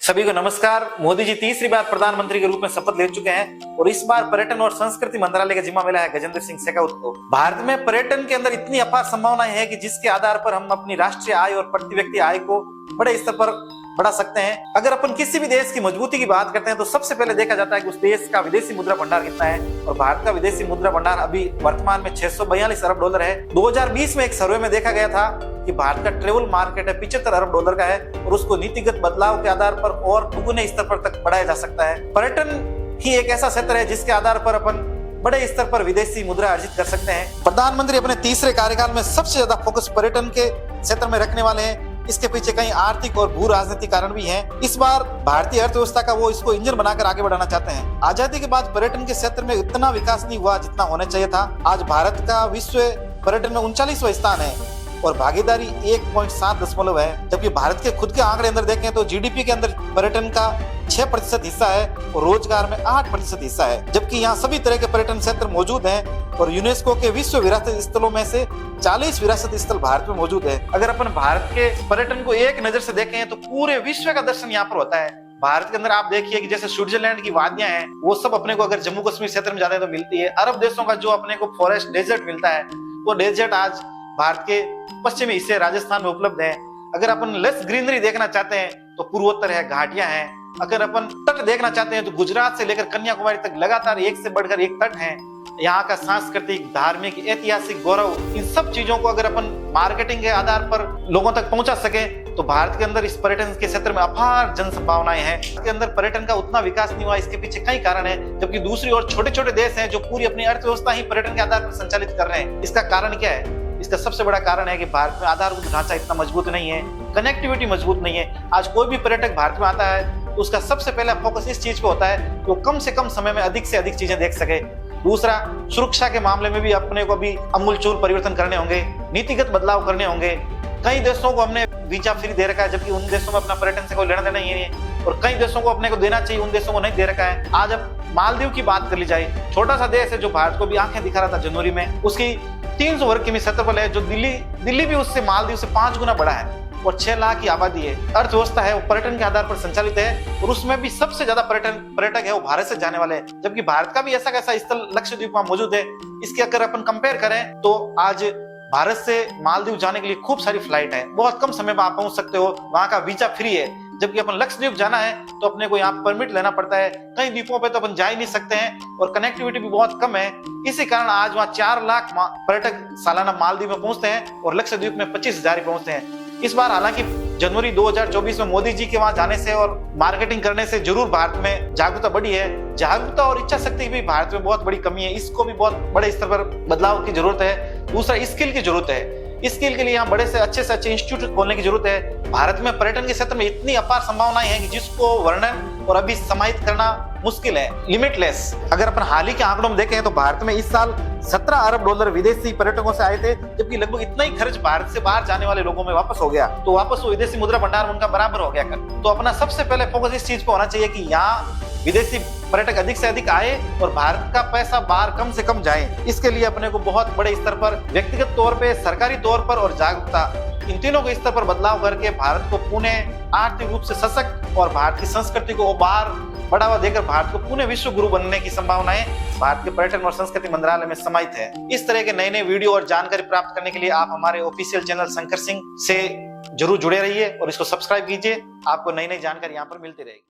सभी को नमस्कार। मोदी जी तीसरी बार प्रधानमंत्री के रूप में शपथ ले चुके हैं और इस बार पर्यटन और संस्कृति मंत्रालय का जिम्मा मिला है गजेंद्र सिंह शेखावत को। भारत में पर्यटन के अंदर इतनी अपार संभावनाएं हैं कि जिसके आधार पर हम अपनी राष्ट्रीय आय और प्रति व्यक्ति आय को बड़े स्तर पर बढ़ा सकते हैं। अगर अपन किसी भी देश की मजबूती की बात करते हैं तो सबसे पहले देखा जाता है कि उस देश का विदेशी मुद्रा भंडार कितना है, और भारत का विदेशी मुद्रा भंडार अभी वर्तमान में 642 अरब डॉलर है। 2020 में एक सर्वे में देखा गया था कि भारत का ट्रेवल मार्केट है 75 अरब डॉलर का है और उसको नीतिगत बदलाव के आधार पर और दुगुने स्तर पर तक बढ़ाया जा सकता है। पर्यटन ही एक ऐसा क्षेत्र है जिसके आधार पर अपन बड़े स्तर पर विदेशी मुद्रा अर्जित कर सकते हैं। प्रधानमंत्री अपने तीसरे कार्यकाल में सबसे ज्यादा फोकस पर्यटन के क्षेत्र में रखने वाले हैं। इसके पीछे कई आर्थिक और भू राजनीतिक कारण भी हैं। इस बार भारतीय अर्थव्यवस्था का वो इसको इंजन बनाकर आगे बढ़ाना चाहते हैं। आजादी के बाद पर्यटन के क्षेत्र में इतना विकास नहीं हुआ जितना होना चाहिए था। आज भारत का विश्व पर्यटन में 39वां स्थान है और भागीदारी 1.7 है, जबकि भारत के खुद के आंकड़े अंदर देखें तो जीडीपी के अंदर पर्यटन का 6% हिस्सा है और रोजगार में 8% हिस्सा है, जबकि यहाँ सभी तरह के पर्यटन क्षेत्र मौजूद हैं और यूनेस्को के विश्व विरासत स्थलों में से 40 विरासत स्थल भारत में मौजूद है। अगर अपन भारत के पर्यटन को एक नजर से देखें तो पूरे विश्व का दर्शन यहाँ पर होता है। भारत के अंदर आप देखिए कि जैसे स्विट्जरलैंड की वादियां हैं, वो सब अपने को अगर जम्मू कश्मीर क्षेत्र में जाते हैं तो मिलती है। अरब देशों का जो अपने को फॉरेस्ट डेजर्ट मिलता है, वो डेजर्ट आज भारत के पश्चिमी हिस्से राजस्थान में उपलब्ध है। अगर अपन लेस ग्रीनरी देखना चाहते हैं तो पूर्वोत्तर है, घाटियां हैं। अगर अपन तट देखना चाहते हैं तो गुजरात से लेकर कन्याकुमारी तक लगातार एक से बढ़कर एक तट है। यहाँ का सांस्कृतिक, धार्मिक, ऐतिहासिक गौरव, इन सब चीजों को अगर अपन मार्केटिंग के आधार पर लोगों तक पहुंचा सके तो भारत के अंदर इस पर्यटन के क्षेत्र में अपार जन संभावनाएं हैं। इसके अंदर पर्यटन का उतना विकास नहीं हुआ, इसके पीछे कई कारण है, जबकि दूसरी ओर छोटे छोटे देश हैं जो पूरी अपनी अर्थव्यवस्था ही पर्यटन के आधार पर संचालित कर रहे हैं। इसका कारण क्या है? इसका सबसे बड़ा कारण है कि भारत में आधारभूत ढांचा इतना मजबूत नहीं है, कनेक्टिविटी मजबूत नहीं है। आज कोई भी पर्यटक भारत में आता है तो उसका सबसे पहला फोकस इस चीज पे होता है कि वो कम से कम समय में अधिक से अधिक चीजें देख सके। दूसरा, सुरक्षा के मामले में भी अपने को भी अमूलचूल परिवर्तन करने होंगे, नीतिगत बदलाव करने होंगे। कई देशों को हमने वीजा फ्री दे रखा है, जबकि उन देशों में अपना पर्यटन से कोई लेना देना ही नहीं है, और कई देशों को अपने को देना चाहिए, उन देशों को नहीं दे रखा है। आज अब मालदीव की बात कर ली जाए, छोटा सा देश है जो भारत को भी आंखें दिखा रहा था जनवरी में। उसकी 300 वर्ग किमी क्षेत्रफल है, जो दिल्ली भी उससे मालदीव से 5 गुना बड़ा है और 6 लाख की आबादी है। अर्थव्यवस्था है वो पर्यटन के आधार पर संचालित है और उसमें भी सबसे ज्यादा पर्यटक है वो भारत से जाने वाले हैं, जबकि भारत का भी ऐसा कैसा स्थल लक्षद्वीप में मौजूद है। इसके अगर अपन कंपेयर करें तो आज भारत से मालदीव जाने के लिए खूब सारी फ्लाइट है, बहुत कम समय में आप पहुंच सकते हो, वहां का वीजा फ्री है। जबकि अपन लक्षद्वीप जाना है तो अपने को यहाँ परमिट लेना पड़ता है, कई द्वीपों पे तो अपन जा ही नहीं सकते हैं और कनेक्टिविटी भी बहुत कम है। इसी कारण आज वहाँ 4 लाख पर्यटक सालाना मालदीव में पहुंचते हैं और लक्षद्वीप में 25,000 पहुंचते हैं। इस बार हालांकि जनवरी 2024 में मोदी जी के वहां जाने से और मार्केटिंग करने से जरूर भारत में जागरूकता बढ़ी है। जागरूकता और इच्छा शक्ति भी भारत में बहुत बड़ी कमी है, इसको भी बहुत बड़े स्तर पर बदलाव की जरूरत है। दूसरा, स्किल की जरूरत है, स्किल के लिए यहाँ बड़े से अच्छे इंस्टीट्यूट खोलने की जरूरत है। भारत में पर्यटन के क्षेत्र में इतनी अपार संभावनाएं हैं कि जिसको वर्णन और अभी समाहित करना मुश्किल है, लिमिटलेस। अगर अपन हाल ही के आंकड़ों में देखें तो भारत में इस साल 17 अरब डॉलर विदेशी पर्यटकों से आए थे, जबकि लगभग इतना ही खर्च भारत से बाहर जाने वाले लोगों में वापस हो गया। तो वापस वो विदेशी मुद्रा भंडार उनका बराबर हो गया कर। तो अपना सबसे पहले फोकस इस चीज पे होना चाहिए कि यहाँ विदेशी पर्यटक अधिक से अधिक आए और भारत का पैसा बाहर कम से कम जाए। इसके लिए अपने को बहुत बड़े स्तर पर व्यक्तिगत तौर पे, सरकारी तौर पर और जागरूकता, इन तीनों के स्तर पर बदलाव करके भारत को पुनः आर्थिक रूप से सशक्त और भारत की संस्कृति को बाहर बढ़ावा देकर भारत को पुनः विश्व गुरु बनने की संभावनाएं भारत के पर्यटन और संस्कृति मंत्रालय में समाहित है। इस तरह के नए नए वीडियो और जानकारी प्राप्त करने के लिए आप हमारे ऑफिशियल चैनल शंकर सिंह से जरूर जुड़े रहिए और इसको सब्सक्राइब कीजिए। आपको नई नई जानकारी यहाँ पर मिलती रहेगी।